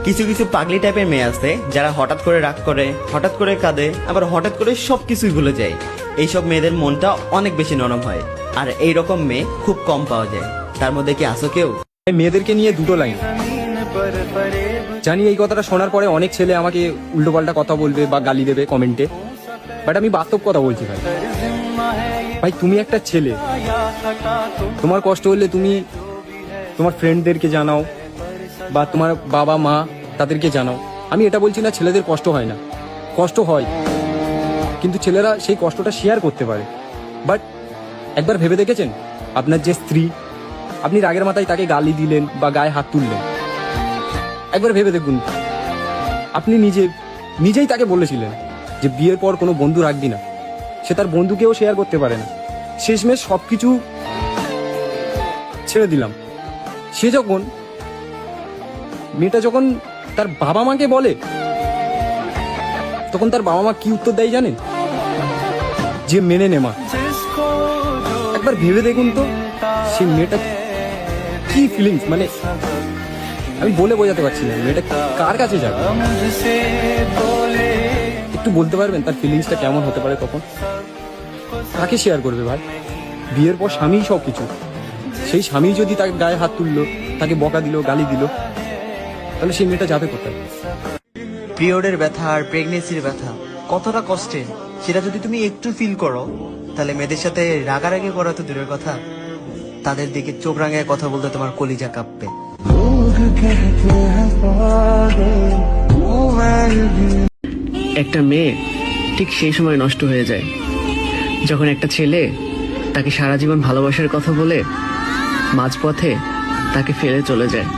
কিছু কিছু পাগলি টাইপের মেয়ে আছে যারা হঠাৎ করে রাগ করে, হঠাৎ করে কাঁদে, আবার হঠাৎ করে সবকিছুই ভুলে যায়। এইসব মেয়েদের মনটা অনেক বেশি নরম হয়, আর এইরকম মেয়ে খুব কম পাওয়া যায়। তার মধ্যে কি আছো কেউ? মেয়েদেরকে নিয়ে দুটো লাইন জানি। এই কথাটা শোনার পরে অনেক ছেলে আমাকে উল্টোপাল্টা কথা বলবে বা গালি দেবে কমেন্টে, বাট আমি বাস্তব কথা বলছি ভাই। ভাই তুমি একটা ছেলে, তোমার কষ্ট হলে তুমি তোমার ফ্রেন্ডদেরকে জানাও বা তোমার বাবা মা তাদেরকে জানাও। আমি এটা বলছি না ছেলেদের কষ্ট হয় না, কষ্ট হয়, কিন্তু ছেলেরা সেই কষ্টটা শেয়ার করতে পারে। বাট একবার ভেবে দেখেছেন আপনার যে স্ত্রী, আপনি রাগের মাথায় তাকে গালি দিলেন বা গায়ে হাত তুললেন, একবার ভেবে দেখুন আপনি নিজেই তাকে বলেছিলেন যে বিয়ের পর কোনো বন্ধু রাখবি না। সে তার বন্ধুকেও শেয়ার করতে পারে না, শেষমেশ সবকিছু ছেড়ে দিলাম। সে যখন মেয়েটা যখন তার বাবা মাকে বলে, তখন তার বাবা মা কি উত্তর দেয় জানেন? যে মেনে নে মা। একবার ভেবে দেখুন তো সেই মেয়েটা কি ফিলিংস, মানে আমি বলে বোঝাতে পারছি না। মেয়েটা কার কাছে যাবে? একটু বলতে পারবেন তার ফিলিংসটা কেমন হতে পারে? তখন কাকে শেয়ার করবে ভাই? বিয়ের পর স্বামী সব কিছু, সেই স্বামী যদি তাকে গায়ে হাত তুললো, তাকে বকা দিল, গালি দিল, তাহলে সেই মেয়েটা যাবে কোথায়? পিরিয়ডের ব্যথা আর প্রেগনেন্সির ব্যথা কতটা কষ্টের সেটা যদি তুমি একটু ফিল করো, তাহলে মেয়েদের সাথে রাগারাগি করা তো দূরের কথা, তাদের দিকে চোখ রাঙায় কথা বলতে তোমার কলিজা কাঁপবে। একটা মেয়ে ঠিক সেই সময় নষ্ট হয়ে যায় যখন একটা ছেলে তাকে সারা জীবন ভালোবাসার কথা বলে মাঝপথে তাকে ফেলে চলে যায়।